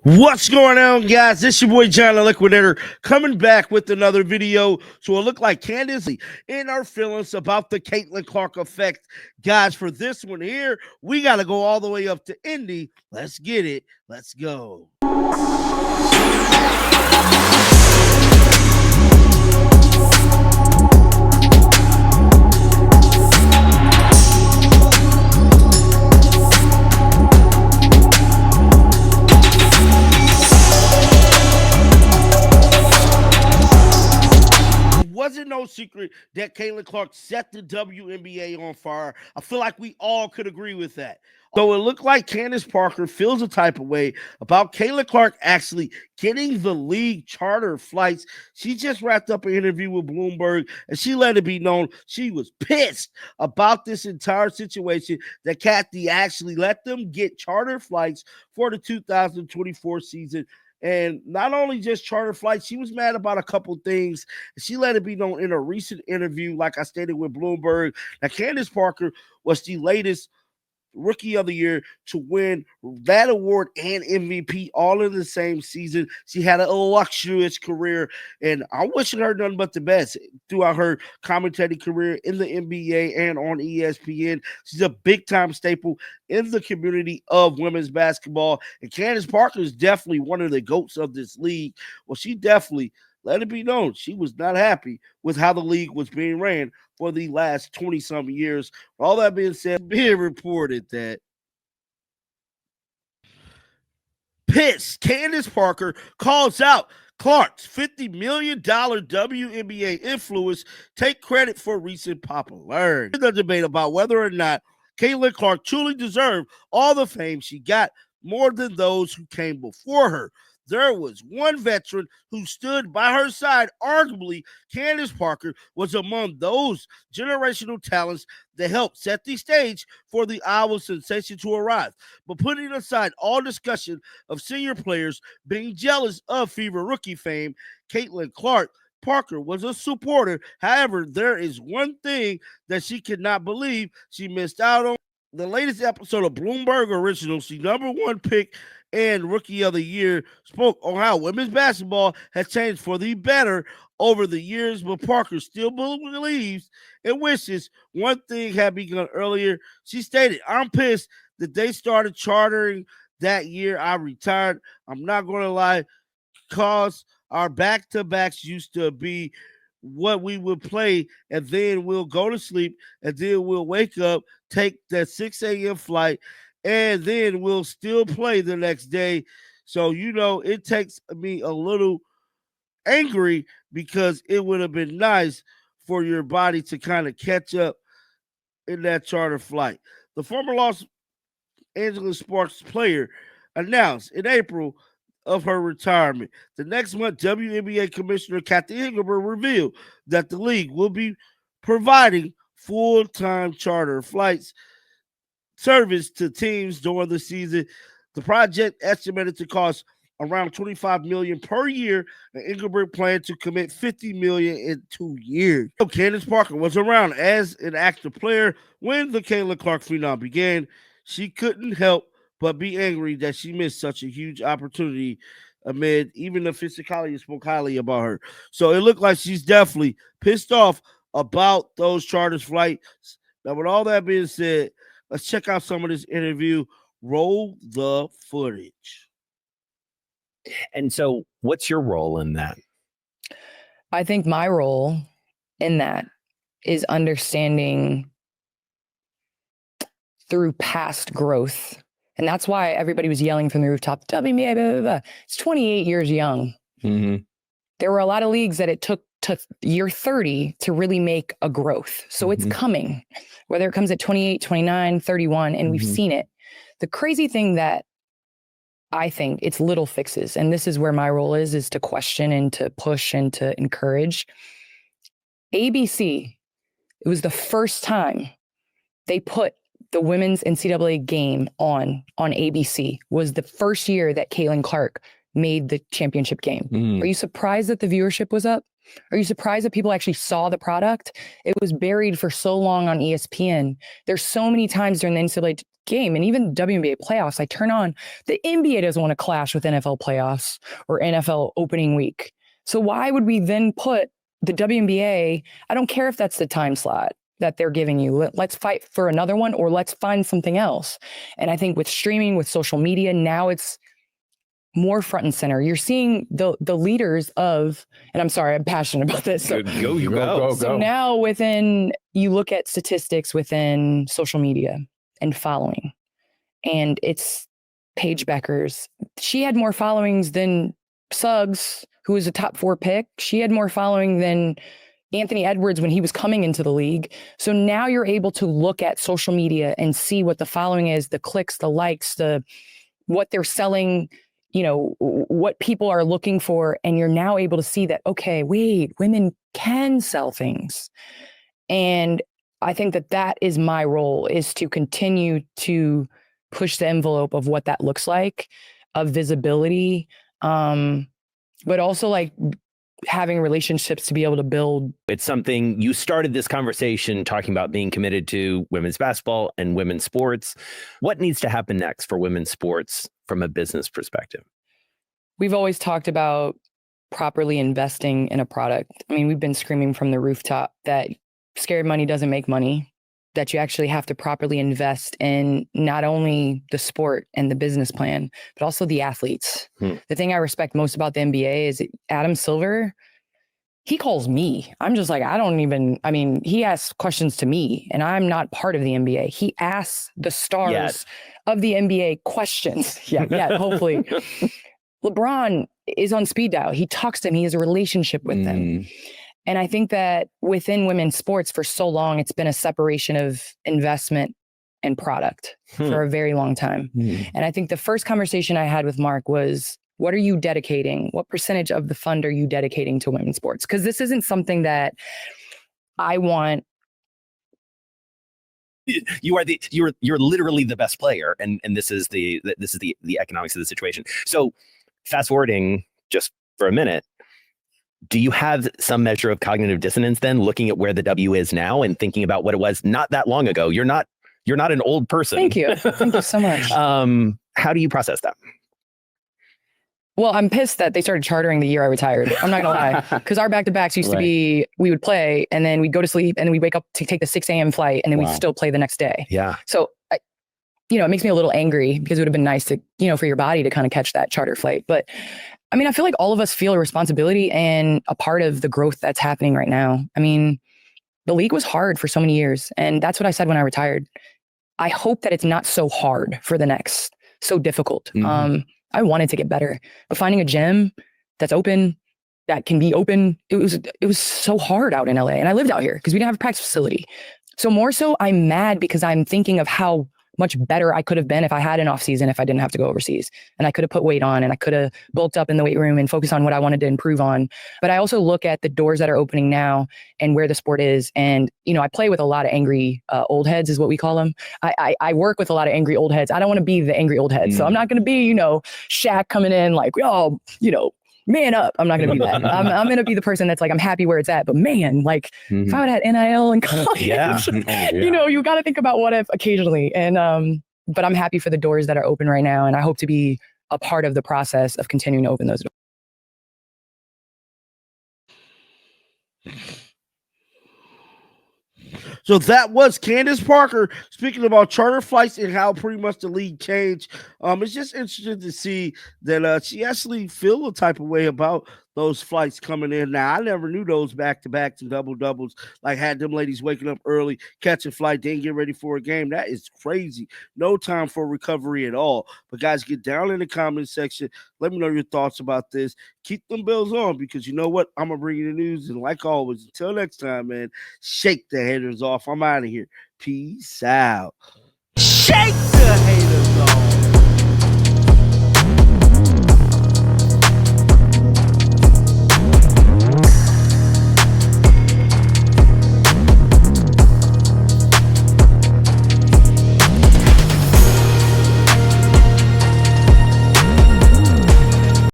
What's going on, guys? This your boy John the Liquidator coming back with another video. So it looked like Candace in our feelings about the Caitlin Clark effect. Guys, for this one here, we got to go all the way up to Indy. Let's get it. Let's go. Wasn't no secret that Caitlin Clark set the WNBA on fire. I feel like we all could agree with that. So it looked like Candace Parker feels a type of way about Caitlin Clark actually getting the league charter flights. She just wrapped up an interview with Bloomberg, and she let it be known she was pissed about this entire situation that Kathy actually let them get charter flights for the 2024 season. And not only just charter flights, she was mad about a couple things. She let it be known in a recent interview, like I stated with Bloomberg, that Candace Parker was the latest Rookie of the Year to win that award and MVP all in the same season. She had an illustrious career, and I'm wishing her nothing but the best throughout her commentating career in the NBA and on ESPN. She's a big-time staple in the community of women's basketball, and Candace Parker is definitely one of the GOATs of this league. Well, she definitely let it be known she was not happy with how the league was being ran for the last 20-some years. All that being said, being reported that Candace Parker calls out Clark's $50 million WNBA influence, take credit for recent popularity. The debate about whether or not Caitlin Clark truly deserved all the fame she got more than those who came before her. There was one veteran who stood by her side. Arguably, Candace Parker was among those generational talents that helped set the stage for the Iowa sensation to arrive. But putting aside all discussion of senior players being jealous of Fever rookie fame, Caitlin Clark Parker was a supporter. However, there is one thing that she could not believe she missed out on. The latest episode of Bloomberg Originals, the #1 pick and Rookie of the Year, spoke on how women's basketball has changed for the better over the years, but Parker still believes and wishes one thing had begun earlier. She stated, "I'm pissed that they started chartering that year I retired. I'm not going to lie, cause our back-to-backs used to be what we would play, and then we'll go to sleep, and then we'll wake up, take that 6 a.m. flight, and then we'll still play the next day." So, it takes me a little angry because it would have been nice for your body to kind of catch up in that charter flight. The former Los Angeles Sparks player announced in April of her retirement. The next month, WNBA Commissioner Kathy Engelberg revealed that the league will be providing full-time charter flights service to teams during the season. The project estimated to cost around $25 million per year, and Engelberg planned to commit $50 million in 2 years. Candace Parker was around as an active player when the Caitlin Clark phenom began. She couldn't help but be angry that she missed such a huge opportunity amid even the physicality spoke highly about her. So it looked like she's definitely pissed off about those charters flights. Now, with all that being said, let's check out some of this interview. Roll the footage. And so what's your role in that? I think my role in that is understanding through past growth. And that's why everybody was yelling from the rooftop, WNBA, blah, blah, blah. It's 28 years young. Mm-hmm. There were a lot of leagues that it took to year 30 to really make a growth. So it's coming, whether it comes at 28, 29, 31, and we've seen it. The crazy thing that I think it's little fixes, and this is where my role is to question and to push and to encourage. ABC, it was the first time they put the women's NCAA game on ABC. Was the first year that Caitlin Clark made the championship game. Are you surprised that the viewership was up? Are you surprised that people actually saw the product? It was buried for so long on ESPN. There's so many times during the NCAA game and even WNBA playoffs, I turn on, the NBA doesn't want to clash with NFL playoffs or NFL opening week. So why would we then put the WNBA, I don't care if that's the time slot that they're giving you. Let's fight for another one or let's find something else. And I think with streaming, with social media, now it's more front and center. You're seeing the leaders of, and I'm sorry, I'm passionate about this. So, Go. Now you look at statistics within social media and following, and it's Paige Beckers. She had more followings than Suggs, who was a top 4 pick. She had more following than Anthony Edwards when he was coming into the league. So now you're able to look at social media and see what the following is, the clicks, the likes, what they're selling, what people are looking for. And you're now able to see that, okay, wait, women can sell things. And I think that is my role, is to continue to push the envelope of what that looks like, of visibility, but also like having relationships to be able to build. It's something you started this conversation talking about, being committed to women's basketball and women's sports. What needs to happen next for women's sports from a business perspective? We've always talked about properly investing in a product. I mean, we've been screaming from the rooftop that scared money doesn't make money, that you actually have to properly invest in not only the sport and the business plan, but also the athletes. The thing I respect most about the NBA is Adam Silver, he calls me. I'm just like, he asks questions to me and I'm not part of the NBA. He asks the stars of the NBA questions. Hopefully. LeBron is on speed dial. He talks to them. He has a relationship with them. And I think that within women's sports for so long, it's been a separation of investment and product for a very long time. And I think the first conversation I had with Mark was, what are you dedicating? What percentage of the fund are you dedicating to women's sports? Because this isn't something that I want. You're literally the best player. And this is the economics of the situation. So fast forwarding just for a minute, do you have some measure of cognitive dissonance then, looking at where the W is now and thinking about what it was not that long ago? You're not an old person. Thank you. Thank you so much. How do you process that? Well, I'm pissed that they started chartering the year I retired. I'm not going to lie. Because our back-to-backs used to be, we would play and then we'd go to sleep and then we'd wake up to take the 6 a.m. flight and then we'd still play the next day. Yeah. So, it makes me a little angry because it would have been nice to, for your body to kind of catch that charter flight. But I mean, I feel like all of us feel a responsibility and a part of the growth that's happening right now. I mean, the league was hard for so many years. And that's what I said when I retired. I hope that it's not so hard for the next, so difficult. I wanted to get better, but finding a gym that's open, that can be open, it was so hard out in LA. And I lived out here because we didn't have a practice facility. So more so, I'm mad because I'm thinking of how much better I could have been if I had an off season, if I didn't have to go overseas, and I could have put weight on and I could have bulked up in the weight room and focused on what I wanted to improve on. But I also look at the doors that are opening now and where the sport is. And, I play with a lot of angry old heads is what we call them. I work with a lot of angry old heads. I don't want to be the angry old head. So I'm not going to be, Shaq coming in like, man up. I'm not going to be that. I'm going to be the person that's like, I'm happy where it's at, but man, like if I would have had NIL and college, you got to think about what if occasionally. And, but I'm happy for the doors that are open right now. And I hope to be a part of the process of continuing to open those doors. So that was Candace Parker speaking about charter flights and how pretty much the league changed. It's just interesting to see that she actually feel a type of way about those flights coming in. Now, I never knew those back-to-backs and double-doubles, like had them ladies waking up early, catch a flight, then get ready for a game. That is crazy. No time for recovery at all. But guys, get down in the comment section. Let me know your thoughts about this. Keep them bells on because you know what? I'm going to bring you the news. And like always, until next time, man, shake the haters off. I'm out of here. Peace out. Shake the haters off.